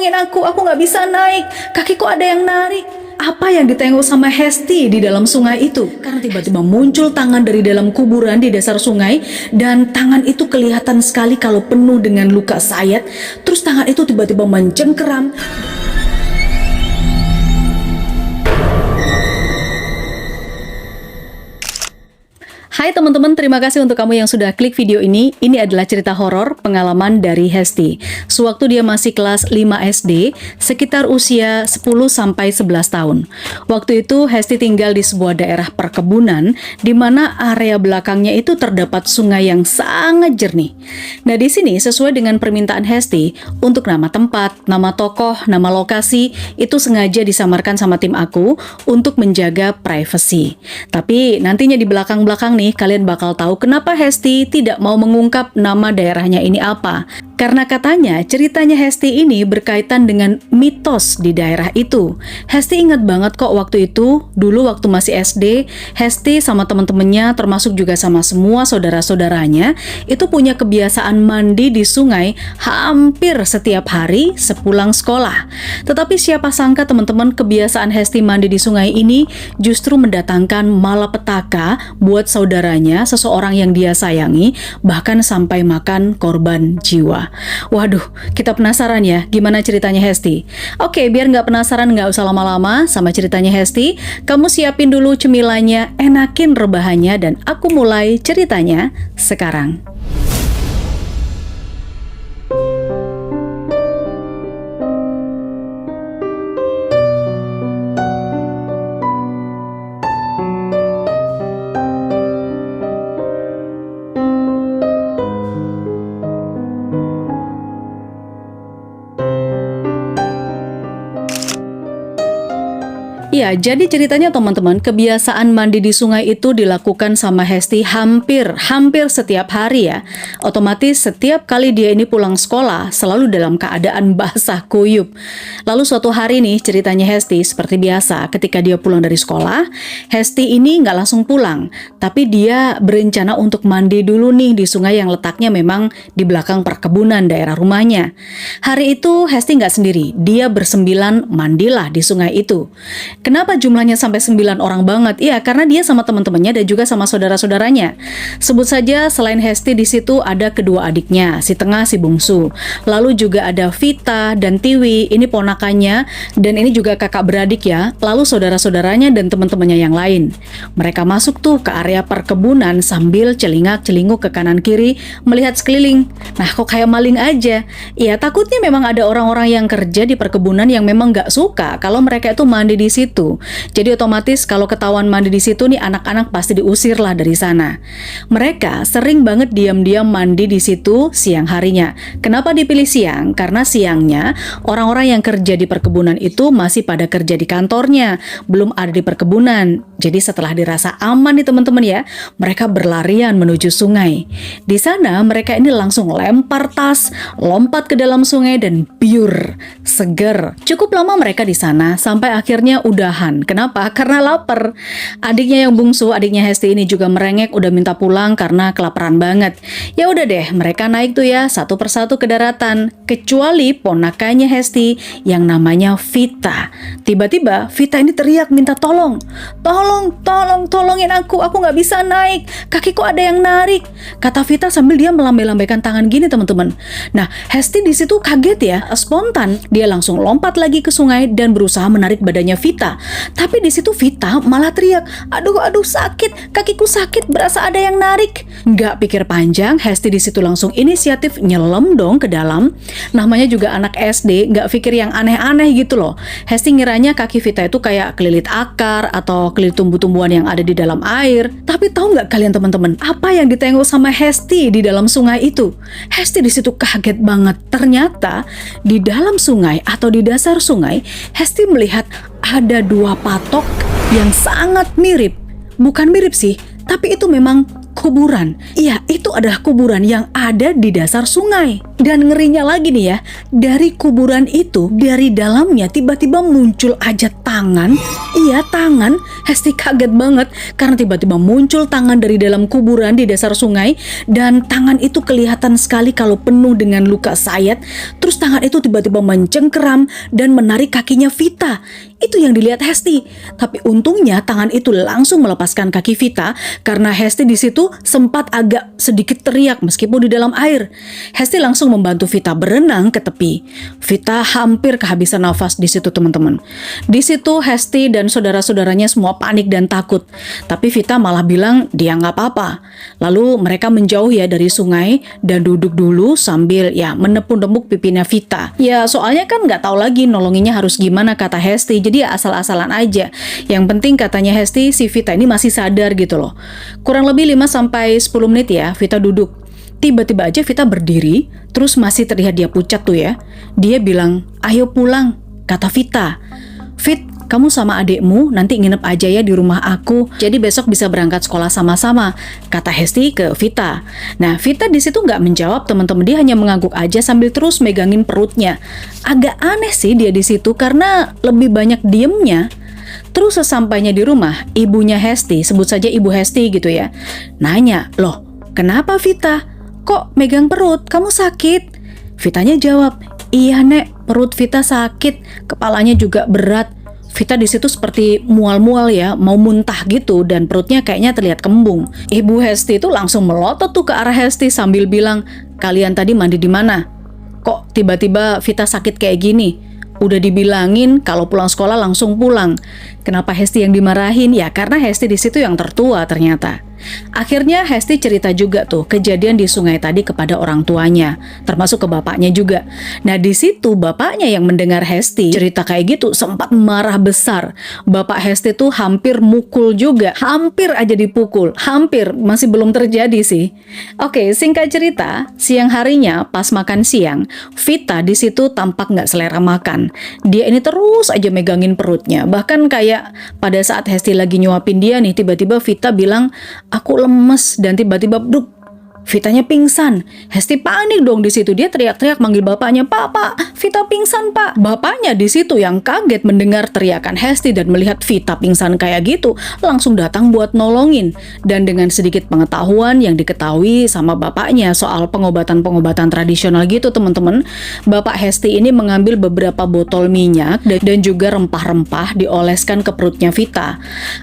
tolongin aku nggak bisa naik, kakiku ada yang narik. Apa yang ditengok sama Hesti di dalam sungai itu? Karena tiba-tiba muncul tangan dari dalam kuburan di dasar sungai, dan tangan itu kelihatan sekali kalau penuh dengan luka sayat. Terus tangan itu tiba-tiba mencengkeram. Hai teman-teman, terima kasih untuk kamu yang sudah klik video ini. Ini adalah cerita horor pengalaman dari Hesti. Sewaktu dia masih kelas 5 SD, sekitar usia 10-11 tahun. Waktu itu Hesti tinggal di sebuah daerah perkebunan di mana area belakangnya itu terdapat sungai yang sangat jernih. Nah, di sini sesuai dengan permintaan Hesti, untuk nama tempat, nama tokoh, nama lokasi itu sengaja disamarkan sama tim aku untuk menjaga privasi. Tapi nantinya di belakang-belakang nih kalian bakal tahu kenapa Hesti tidak mau mengungkap nama daerahnya ini apa. Karena katanya ceritanya Hesti ini berkaitan dengan mitos di daerah itu. Hesti ingat banget kok waktu itu, dulu waktu masih SD, Hesti sama teman-temannya termasuk juga sama semua saudara-saudaranya itu punya kebiasaan mandi di sungai hampir setiap hari sepulang sekolah. Tetapi siapa sangka teman-teman, kebiasaan Hesti mandi di sungai ini justru mendatangkan malapetaka buat saudaranya, seseorang yang dia sayangi, bahkan sampai makan korban jiwa. Waduh, kita penasaran ya gimana ceritanya Hesti. Oke, biar nggak penasaran, nggak usah lama-lama sama ceritanya Hesti. Kamu siapin dulu cemilannya, enakin rebahannya, dan aku mulai ceritanya sekarang. Ya, jadi ceritanya teman-teman, kebiasaan mandi di sungai itu dilakukan sama Hesti hampir setiap hari ya. Otomatis setiap kali dia ini pulang sekolah selalu dalam keadaan basah kuyup. Lalu suatu hari nih ceritanya Hesti seperti biasa, ketika dia pulang dari sekolah, Hesti ini nggak langsung pulang, tapi dia berencana untuk mandi dulu nih di sungai yang letaknya memang di belakang perkebunan daerah rumahnya. Hari itu Hesti nggak sendiri, dia bersembilan mandilah di sungai itu. Kenapa jumlahnya sampai 9 orang banget? Iya, karena dia sama teman-temannya dan juga sama saudara-saudaranya. Sebut saja selain Hesti di situ ada kedua adiknya, si tengah, si bungsu. Lalu juga ada Vita dan Tiwi, ini ponakannya, dan ini juga kakak beradik ya. Lalu saudara-saudaranya dan teman-temannya yang lain. Mereka masuk tuh ke area perkebunan sambil celingak-celinguk ke kanan kiri melihat sekeliling. Nah, kok kayak maling aja? Iya, takutnya memang ada orang-orang yang kerja di perkebunan yang memang nggak suka kalau mereka itu mandi di situ. Jadi otomatis kalau ketahuan mandi di situ nih, anak-anak pasti diusir lah dari sana. Mereka sering banget diam-diam mandi di situ siang harinya. Kenapa dipilih siang? Karena siangnya orang-orang yang kerja di perkebunan itu masih pada kerja di kantornya, belum ada di perkebunan. Jadi setelah dirasa aman nih teman-teman ya, mereka berlarian menuju sungai. Di sana mereka ini langsung lempar tas, lompat ke dalam sungai dan biur, seger. Cukup lama mereka di sana sampai akhirnya udahan. Kenapa? Karena lapar. Adiknya yang bungsu, adiknya Hesti ini juga merengek udah minta pulang karena kelaparan banget. Ya udah deh, mereka naik tuh ya satu persatu ke daratan, kecuali ponakannya Hesti yang namanya Vita. Tiba-tiba Vita ini teriak minta tolong. Tolongin aku nggak bisa naik, kakiku ada yang narik, kata Vita sambil dia melambai-lambaikan tangan gini teman-teman. Nah, Hesti di situ kaget ya, spontan dia langsung lompat lagi ke sungai dan berusaha menarik badannya Vita. Tapi di situ Vita malah teriak, aduh sakit, kakiku sakit, berasa ada yang narik. Nggak pikir panjang, Hesti di situ langsung inisiatif nyelam dong ke dalam. Namanya juga anak SD, nggak pikir yang aneh-aneh gitu loh. Hesti ngiranya kaki Vita itu kayak kelilit akar atau kelilit tumbuh-tumbuhan yang ada di dalam air. Tapi tahu nggak kalian teman-teman, apa yang ditengok sama Hesti di dalam sungai itu? Hesti di situ kaget banget. Ternyata di dalam sungai atau di dasar sungai, Hesti melihat ada dua patok yang sangat mirip. Bukan mirip sih, tapi itu memang kuburan. Iya, itu adalah kuburan yang ada di dasar sungai. Dan ngerinya lagi nih ya, dari kuburan itu, dari dalamnya tiba-tiba muncul aja tangan. Iya, tangan. Hesti kaget banget karena tiba-tiba muncul tangan dari dalam kuburan di dasar sungai. Dan tangan itu kelihatan sekali kalau penuh dengan luka sayat. Terus tangan itu tiba-tiba mencengkeram dan menarik kakinya Vita. Itu yang dilihat Hesti. Tapi untungnya tangan itu langsung melepaskan kaki Vita karena Hesti di situ sempat agak sedikit teriak meskipun di dalam air. Hesti langsung membantu Vita berenang ke tepi. Vita hampir kehabisan nafas di situ, teman-teman. Di situ Hesti dan saudara-saudaranya semua panik dan takut. Tapi Vita malah bilang dia nggak apa-apa. Lalu mereka menjauh ya dari sungai dan duduk dulu sambil ya menepuk-nepuk pipinya Vita. Ya soalnya kan nggak tahu lagi nolonginnya harus gimana, kata Hesti. Jadi ya asal-asalan aja. Yang penting katanya Hesti, si Vita ini masih sadar gitu loh. Kurang lebih 5-10 menit ya Vita duduk. Tiba-tiba aja Vita berdiri, terus masih terlihat dia pucat tuh ya. Dia bilang, "Ayo pulang," kata Vita. "Fit, kamu sama adekmu nanti nginep aja ya di rumah aku. Jadi besok bisa berangkat sekolah sama-sama," kata Hesti ke Vita. Nah, Vita di situ nggak menjawab, teman-teman. Dia hanya mengangguk aja sambil terus megangin perutnya. Agak aneh sih dia di situ karena lebih banyak diemnya. Terus sesampainya di rumah, ibunya Hesti, sebut saja Ibu Hesti gitu ya, nanya, "Loh, kenapa Vita? Kok megang perut? Kamu sakit?" Vitanya jawab, "Iya Nek, perut Vita sakit, kepalanya juga berat." Vita di situ seperti mual-mual ya, mau muntah gitu dan perutnya kayaknya terlihat kembung. Ibu Hesti itu langsung melotot tuh ke arah Hesti sambil bilang, "Kalian tadi mandi di mana? Kok tiba-tiba Vita sakit kayak gini? Udah dibilangin kalau pulang sekolah langsung pulang." Kenapa Hesti yang dimarahin? Ya karena Hesti di situ yang tertua ternyata. Akhirnya Hesti cerita juga tuh kejadian di sungai tadi kepada orang tuanya, termasuk ke bapaknya juga. Nah di situ bapaknya yang mendengar Hesti cerita kayak gitu sempat marah besar. Bapak Hesti tuh hampir mukul juga, hampir aja dipukul, hampir, masih belum terjadi sih. Oke, singkat cerita, siang harinya pas makan siang, Vita di situ tampak nggak selera makan. Dia ini terus aja megangin perutnya, bahkan kayak pada saat Hesti lagi nyuapin dia nih, tiba-tiba Vita bilang, "Aku lemes," dan tiba-tiba bruk, Vitanya pingsan. Hesti panik dong di situ. Dia teriak-teriak manggil bapaknya, "Pak, Vita pingsan, Pak." Bapaknya di situ yang kaget mendengar teriakan Hesti dan melihat Vita pingsan kayak gitu, langsung datang buat nolongin. Dan dengan sedikit pengetahuan yang diketahui sama bapaknya soal pengobatan-pengobatan tradisional gitu, teman-teman, Bapak Hesti ini mengambil beberapa botol minyak dan juga rempah-rempah dioleskan ke perutnya Vita.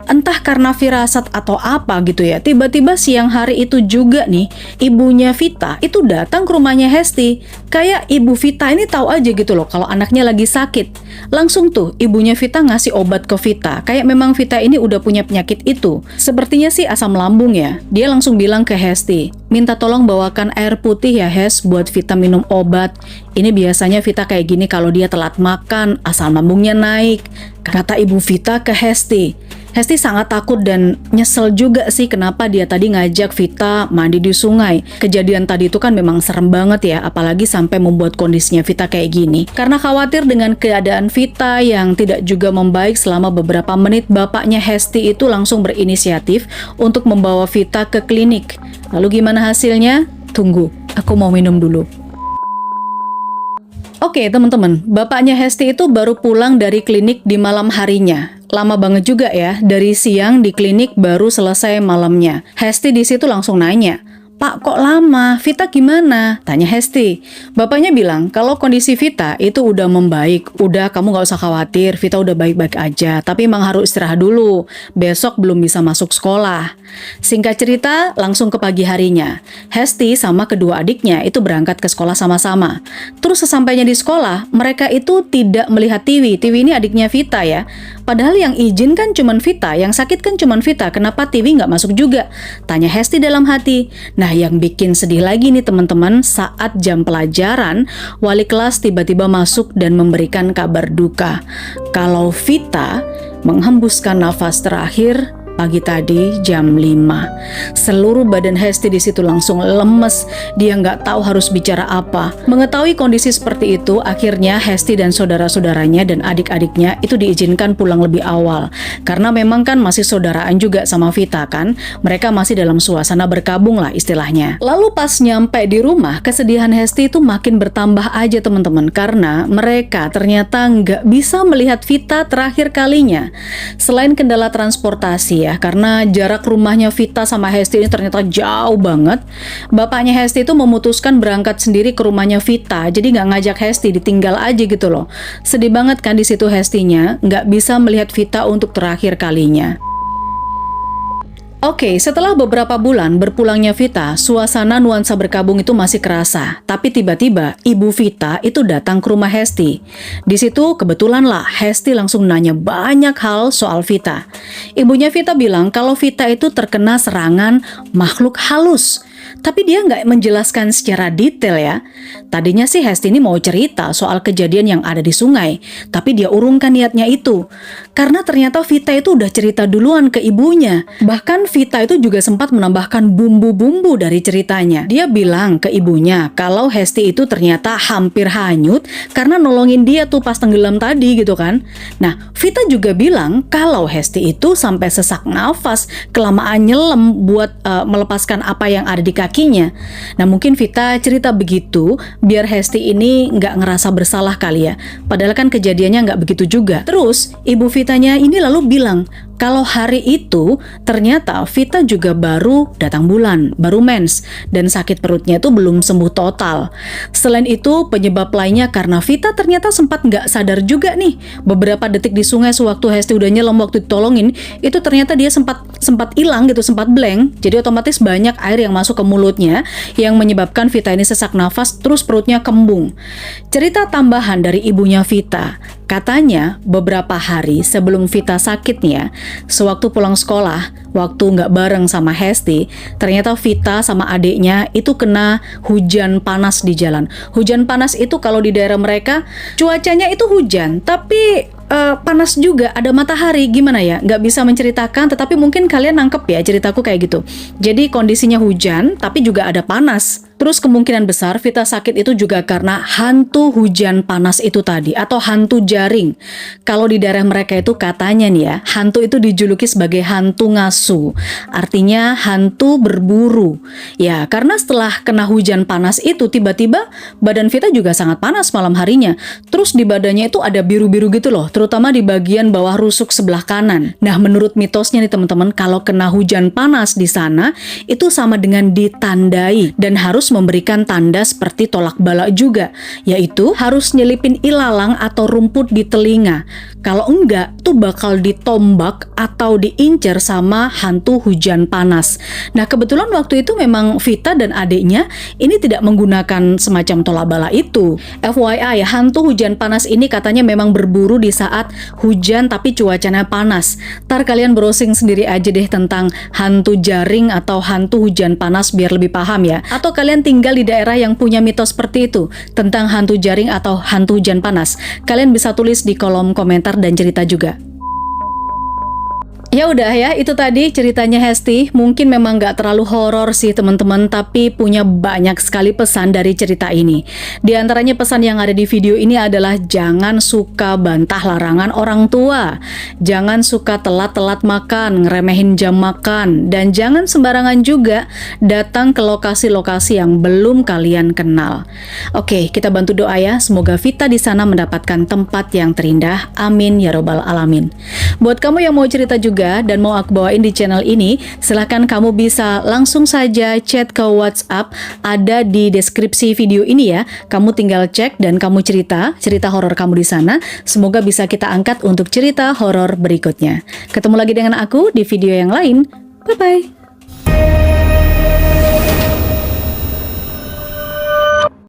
Entah karena firasat atau apa gitu ya, tiba-tiba siang hari itu juga nih, ibunya Vita itu datang ke rumahnya Hesti. Kayak ibu Vita ini tahu aja gitu loh kalau anaknya lagi sakit. Langsung tuh ibunya Vita ngasih obat ke Vita. Kayak memang Vita ini udah punya penyakit itu. Sepertinya sih asam lambung ya. Dia langsung bilang ke Hesti, "Minta tolong bawakan air putih ya Hes buat Vita minum obat. Ini biasanya Vita kayak gini kalau dia telat makan, asam lambungnya naik," kata ibu Vita ke Hesti. Hesti sangat takut dan nyesel juga sih kenapa dia tadi ngajak Vita mandi di sungai. Kejadian tadi itu kan memang serem banget ya, apalagi sampai membuat kondisinya Vita kayak gini. Karena khawatir dengan keadaan Vita yang tidak juga membaik selama beberapa menit, bapaknya Hesti itu langsung berinisiatif untuk membawa Vita ke klinik. Lalu gimana hasilnya? Tunggu, aku mau minum dulu. Oke teman-teman, bapaknya Hesti itu baru pulang dari klinik di malam harinya. Lama banget juga ya, dari siang di klinik baru selesai malamnya. Hesti di situ langsung nanya, "Pak, kok lama? Vita gimana?" tanya Hesti. Bapaknya bilang kalau kondisi Vita itu udah membaik. Udah, kamu gak usah khawatir, Vita udah baik-baik aja. Tapi emang harus istirahat dulu. Besok belum bisa masuk sekolah. Singkat cerita, langsung ke pagi harinya. Hesti sama kedua adiknya itu berangkat ke sekolah sama-sama. Terus sesampainya di sekolah, mereka itu tidak melihat Tiwi. Tiwi ini adiknya Vita ya. Padahal yang izin kan cuman Vita, yang sakit kan cuman Vita. Kenapa Tiwi nggak masuk juga? Tanya Hesti dalam hati. Nah, yang bikin sedih lagi nih teman-teman, saat jam pelajaran, wali kelas tiba-tiba masuk dan memberikan kabar duka. Kalau Vita menghembuskan nafas terakhir Pagi tadi jam 5. Seluruh badan Hesti di situ langsung lemes. Dia nggak tahu harus bicara apa. Mengetahui kondisi seperti itu, akhirnya Hesti dan saudara-saudaranya dan adik-adiknya itu diizinkan pulang lebih awal. Karena memang kan masih saudaraan juga sama Vita kan. Mereka masih dalam suasana berkabung lah istilahnya. Lalu pas nyampe di rumah, kesedihan Hesti itu makin bertambah aja teman-teman. Karena mereka ternyata nggak bisa melihat Vita terakhir kalinya. Selain kendala transportasi ya, karena jarak rumahnya Vita sama Hesti ini ternyata jauh banget. Bapaknya Hesti itu memutuskan berangkat sendiri ke rumahnya Vita, jadi nggak ngajak Hesti, ditinggal aja gitu loh. Sedih banget kan di situ Hestinya, nggak bisa melihat Vita untuk terakhir kalinya. Oke, setelah beberapa bulan berpulangnya Vita, suasana nuansa berkabung itu masih kerasa. Tapi tiba-tiba ibu Vita itu datang ke rumah Hesti. Di situ kebetulan lah Hesti langsung nanya banyak hal soal Vita. Ibunya Vita bilang kalau Vita itu terkena serangan makhluk halus. Tapi dia nggak menjelaskan secara detail ya. Tadinya sih Hesti ini mau cerita soal kejadian yang ada di sungai. Tapi dia urungkan niatnya itu. Karena ternyata Vita itu udah cerita duluan ke ibunya. Bahkan Vita itu juga sempat menambahkan bumbu-bumbu dari ceritanya. Dia bilang ke ibunya kalau Hesti itu ternyata hampir hanyut karena nolongin dia tuh pas tenggelam tadi gitu kan. Nah, Vita juga bilang kalau Hesti itu sampai sesak nafas, kelamaan nyelam buat melepaskan apa yang ada di kakinya. Nah mungkin Vita cerita begitu biar Hesti ini nggak ngerasa bersalah kali ya. Padahal kan kejadiannya nggak begitu juga. Terus ibu Vitanya ini lalu bilang kalau hari itu ternyata Vita juga baru datang bulan, baru mens, dan sakit perutnya itu belum sembuh total. Selain itu penyebab lainnya karena Vita ternyata sempat nggak sadar juga nih. Beberapa detik di sungai sewaktu Hesti udah nyelam waktu ditolongin, itu ternyata dia sempat hilang gitu, sempat blank. Jadi otomatis banyak air yang masuk ke mulutnya yang menyebabkan Vita ini sesak nafas, terus perutnya kembung. Cerita tambahan dari ibunya Vita, katanya beberapa hari sebelum Vita sakit nih ya, sewaktu pulang sekolah, waktu nggak bareng sama Hesti, ternyata Vita sama adiknya itu kena hujan panas di jalan. Hujan panas itu kalau di daerah mereka cuacanya itu hujan, tapi panas juga, ada matahari, gimana ya, nggak bisa menceritakan, tetapi mungkin kalian nangkep ya ceritaku kayak gitu. Jadi kondisinya hujan, tapi juga ada panas. Terus kemungkinan besar Vita sakit itu juga karena hantu hujan panas itu tadi, atau hantu jaring. Kalau di daerah mereka itu katanya nih ya, hantu itu dijuluki sebagai hantu ngasu. Artinya hantu berburu. Ya, karena setelah kena hujan panas itu, tiba-tiba badan Vita juga sangat panas malam harinya. Terus di badannya itu ada biru-biru gitu loh, terutama di bagian bawah rusuk sebelah kanan. Nah, menurut mitosnya nih teman-teman, kalau kena hujan panas di sana, itu sama dengan ditandai dan harus memberikan tanda seperti tolak bala juga, yaitu harus nyelipin ilalang atau rumput di telinga. Kalau enggak, tuh bakal ditombak atau diincer sama hantu hujan panas. Nah, kebetulan waktu itu memang Vita dan adiknya ini tidak menggunakan semacam tolak bala itu. FYI, hantu hujan panas ini katanya memang berburu di saat hujan tapi cuacanya panas. Ntar kalian browsing sendiri aja deh tentang hantu jaring atau hantu hujan panas biar lebih paham ya. Atau kalian tinggal di daerah yang punya mitos seperti itu tentang hantu jaring atau hantu hujan panas. Kalian bisa tulis di kolom komentar dan cerita juga. Ya udah ya, itu tadi ceritanya Hesti. Mungkin memang nggak terlalu horor sih teman-teman, tapi punya banyak sekali pesan dari cerita ini. Di antaranya pesan yang ada di video ini adalah jangan suka bantah larangan orang tua, jangan suka telat-telat makan, ngeremehin jam makan, dan jangan sembarangan juga datang ke lokasi-lokasi yang belum kalian kenal. Oke, kita bantu doa ya, semoga Vita di sana mendapatkan tempat yang terindah. Amin ya robbal alamin. Buat kamu yang mau cerita juga dan mau aku bawain di channel ini, silahkan kamu bisa langsung saja chat ke WhatsApp, ada di deskripsi video ini ya. Kamu tinggal cek dan kamu cerita horor kamu di sana. Semoga bisa kita angkat untuk cerita horor berikutnya. Ketemu lagi dengan aku di video yang lain. Bye bye.